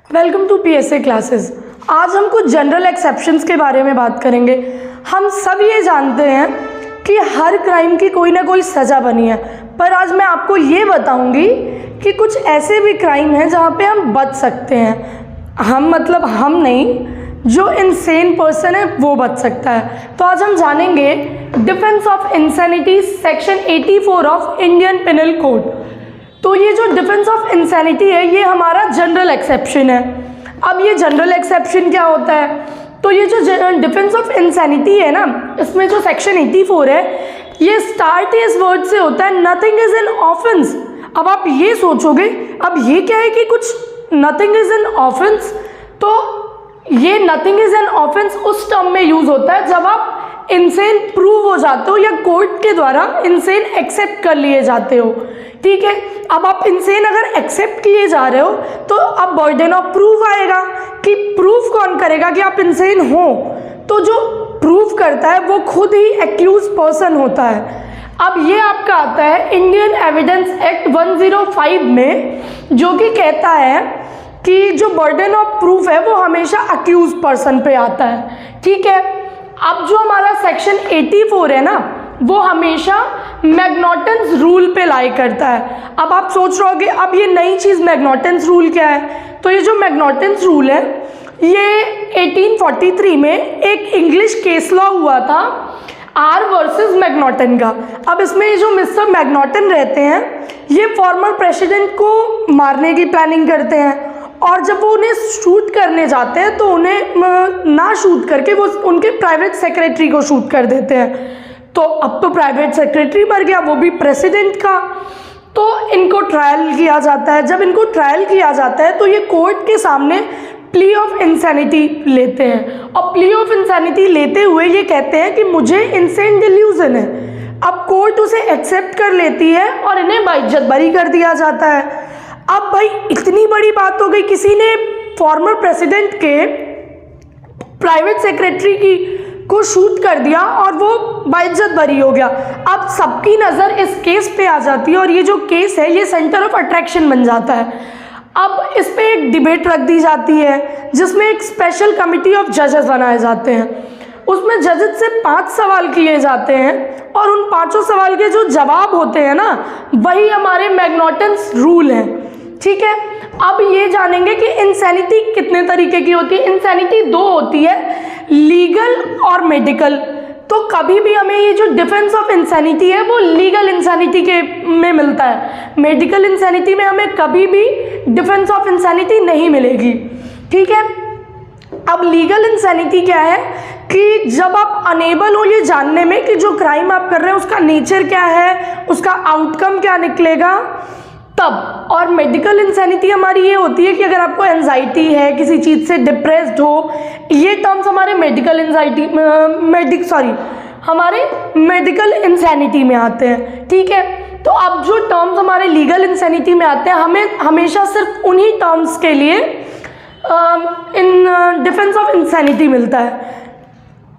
Welcome to PSA classes. आज हम कुछ जनरल एक्सेप्शंस के बारे में बात करेंगे। हम सब ये जानते हैं कि हर क्राइम की कोई ना कोई सज़ा बनी है, पर आज मैं आपको ये बताऊंगी कि कुछ ऐसे भी क्राइम हैं जहाँ पे हम बच सकते हैं। हम नहीं, जो इनसेन पर्सन है वो बच सकता है। तो आज हम जानेंगे defence of insanity section 84 of Indian penal code. तो ये जो डिफेंस ऑफ इंसैनिटी है ये हमारा जनरल एक्सेप्शन है। अब ये जनरल एक्सेप्शन क्या होता है? तो ये जो डिफेंस ऑफ इंसैनिटी है ना, इसमें जो सेक्शन 84 है ये स्टार्ट इस वर्ड से होता है नथिंग इज एन ऑफेंस। अब आप ये सोचोगे अब ये क्या है कि कुछ नथिंग इज एन ऑफेंस, तो ये नथिंग इज एन ऑफेंस उस टर्म में यूज होता है जब आप इनसेन प्रूव हो जाते हो या कोर्ट के द्वारा इनसेन एक्सेप्ट कर लिए जाते हो। ठीक है, अब आप इनसेन अगर एक्सेप्ट किए जा रहे हो तो अब बर्डन ऑफ प्रूफ आएगा कि प्रूफ कौन करेगा कि आप इनसेन हो। तो जो प्रूफ करता है वो खुद ही एक्यूज पर्सन होता है। अब ये आपका आता है इंडियन एविडेंस एक्ट 105 में, जो कि कहता है कि जो बर्डन ऑफ प्रूफ है वो हमेशा अक्यूज पर्सन पे आता है। ठीक है, अब जो हमारा सेक्शन 84 है ना वो हमेशा मैग्नॉटन्स रूल पे लाई करता है। अब आप सोच रहे होगे अब ये नई चीज़ मैग्नॉटन्स रूल क्या है? तो ये जो मैग्नॉटन्स रूल है ये 1843 में एक इंग्लिश केस लॉ हुआ था आर वर्सेस मैग्नॉटन का। अब इसमें ये जो मिस्टर मैग्नॉटन रहते हैं ये फॉर्मर प्रेसिडेंट को मारने की प्लानिंग करते हैं, और जब वो उन्हें शूट करने जाते हैं तो उन्हें ना शूट करके वो उनके प्राइवेट सेक्रेटरी को शूट कर देते हैं। तो अब तो प्राइवेट सेक्रेटरी मर गया, वो भी प्रेसिडेंट का। तो इनको ट्रायल किया जाता है। जब इनको ट्रायल किया जाता है तो ये कोर्ट के सामने प्ली ऑफ इंसैनिटी लेते हैं, और प्ली ऑफ इंसैनिटी लेते हुए ये कहते हैं कि मुझे इंसेन डिल्यूजन है। अब कोर्ट उसे एक्सेप्ट कर लेती है और इन्हें बाइज्जत बरी कर दिया जाता है। अब भाई इतनी बड़ी बात हो गई, किसी ने फॉर्मर प्रेसिडेंट के प्राइवेट सेक्रेटरी को शूट कर दिया और वो बाइज्जत बरी हो गया। अब सबकी नज़र इस केस पे आ जाती है और ये जो केस है ये सेंटर ऑफ अट्रैक्शन बन जाता है। अब इस पे एक डिबेट रख दी जाती है जिसमें एक स्पेशल कमिटी ऑफ जजेस बनाए जाते हैं। उसमें जजेस से 5 सवाल किए जाते हैं और उन 5 सवाल के जो जवाब होते हैं ना वही हमारे मैग्नॉटन्स रूल हैं। ठीक है, अब ये जानेंगे कि इंसैनिटी कितने तरीके की होती है। इंसैनिटी 2 होती है, लीगल और मेडिकल। तो कभी भी हमें ये जो डिफेंस ऑफ इंसैनिटी है वो लीगल इंसैनिटी के में मिलता है, मेडिकल इंसैनिटी में हमें कभी भी डिफेंस ऑफ इंसैनिटी नहीं मिलेगी। ठीक है, अब लीगल इंसैनिटी क्या है कि जब आप अनेबल हो ये जानने में कि जो क्राइम आप कर रहे हैं उसका नेचर क्या है, उसका आउटकम क्या निकलेगा तब। और मेडिकल इंसैनिटी हमारी ये होती है कि अगर आपको एंजाइटी है, किसी चीज़ से डिप्रेस्ड हो, ये टर्म्स हमारे हमारे मेडिकल इंसैनिटी में आते हैं। ठीक है, तो अब जो टर्म्स हमारे लीगल इंसैनिटी में आते हैं हमें हमेशा सिर्फ उन्हीं टर्म्स के लिए इन डिफेंस ऑफ इंसैनिटी मिलता है।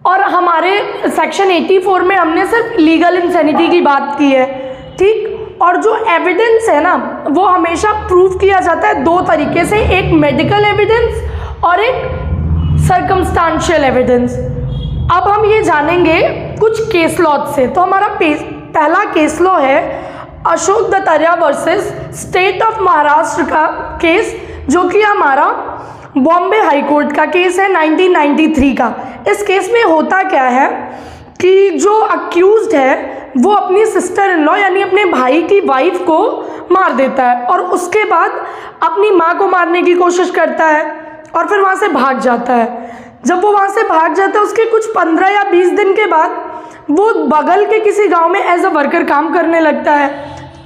और हमारे सेक्शन 84 में हमने सिर्फ लीगल इंसैनिटी की बात की है। ठीक, और जो एविडेंस है ना वो हमेशा प्रूव किया जाता है 2 तरीके से, एक मेडिकल एविडेंस और एक सर्कमस्टांशियल एविडेंस। अब हम ये जानेंगे कुछ केस लॉ से। तो हमारा पहला केस लॉ है Ashok Dattatreya versus state of Maharashtra का केस, जो कि हमारा बॉम्बे हाई कोर्ट का केस है 1993 का। इस केस में होता क्या है कि जो अक्यूज्ड है वो अपनी सिस्टर इन लॉ यानी अपने भाई की वाइफ को मार देता है और उसके बाद अपनी माँ को मारने की कोशिश करता है और फिर वहाँ से भाग जाता है। जब वो वहाँ से भाग जाता है उसके कुछ 15 या 20 दिन के बाद वो बगल के किसी गांव में एज अ वर्कर काम करने लगता है।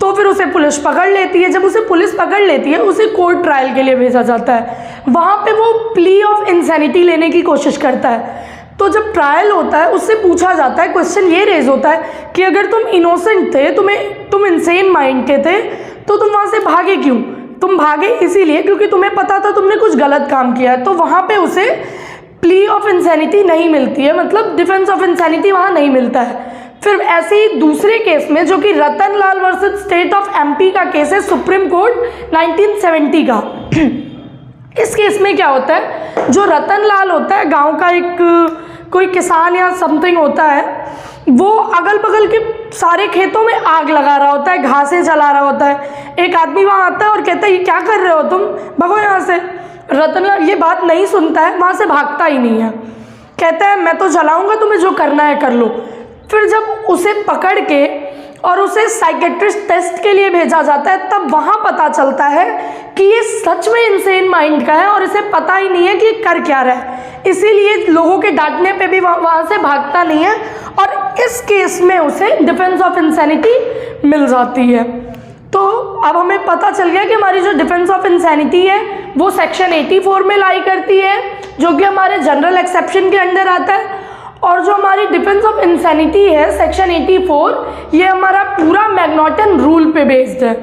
तो फिर उसे पुलिस पकड़ लेती है। जब उसे पुलिस पकड़ लेती है उसे कोर्ट ट्रायल के लिए भेजा जाता है। वहाँ पे वो प्ली ऑफ इंसैनिटी लेने की कोशिश करता है। तो जब ट्रायल होता है उससे पूछा जाता है, क्वेश्चन ये रेज होता है कि अगर तुम इनोसेंट थे, तुम इंसेन माइंड के थे, तो तुम वहाँ से भागे क्यों? तुम भागे इसीलिए क्योंकि तुम्हें पता था तुमने कुछ गलत काम किया है। तो वहाँ पे उसे प्ली ऑफ इंसैनिटी नहीं मिलती है, मतलब डिफेंस ऑफ इंसैनिटी वहाँ नहीं मिलता है। फिर ऐसे ही दूसरे केस में जो कि रतन लाल वर्सेस स्टेट ऑफ एमपी का केस है, सुप्रीम कोर्ट 1970 का। इस केस में क्या होता है, जो रतन लाल होता है गांव का एक कोई किसान या समथिंग होता है, वो अगल बगल के सारे खेतों में आग लगा रहा होता है, घासें जला रहा होता है। एक आदमी वहाँ आता है और कहता है ये क्या कर रहे हो तुम, भगो यहाँ से। रतन लाल ये बात नहीं सुनता है, वहाँ से भागता ही नहीं है, कहता है मैं तो जलाऊंगा, तुम्हें जो करना है कर लो। फिर जब उसे पकड़ के और उसे साइकेट्रिस्ट टेस्ट के लिए भेजा जाता है, तब वहाँ पता चलता है कि ये सच में इंसेन माइंड का है और इसे पता ही नहीं है कि ये कर क्या रहा है। इसीलिए लोगों के डांटने पे भी वहाँ से भागता नहीं है और इस केस में उसे डिफेंस ऑफ इंसैनिटी मिल जाती है। तो अब हमें पता चल गया कि हमारी जो डिफेंस ऑफ इंसैनिटी है वो सेक्शन 84 में लाई करती है, जो कि हमारे जनरल एक्सेप्शन के अंडर आता है। और जो हमारी डिफेंस ऑफ इंसैनिटी है सेक्शन 84, ये हमारा पूरा मैग्नॉटन रूल पे बेस्ड है।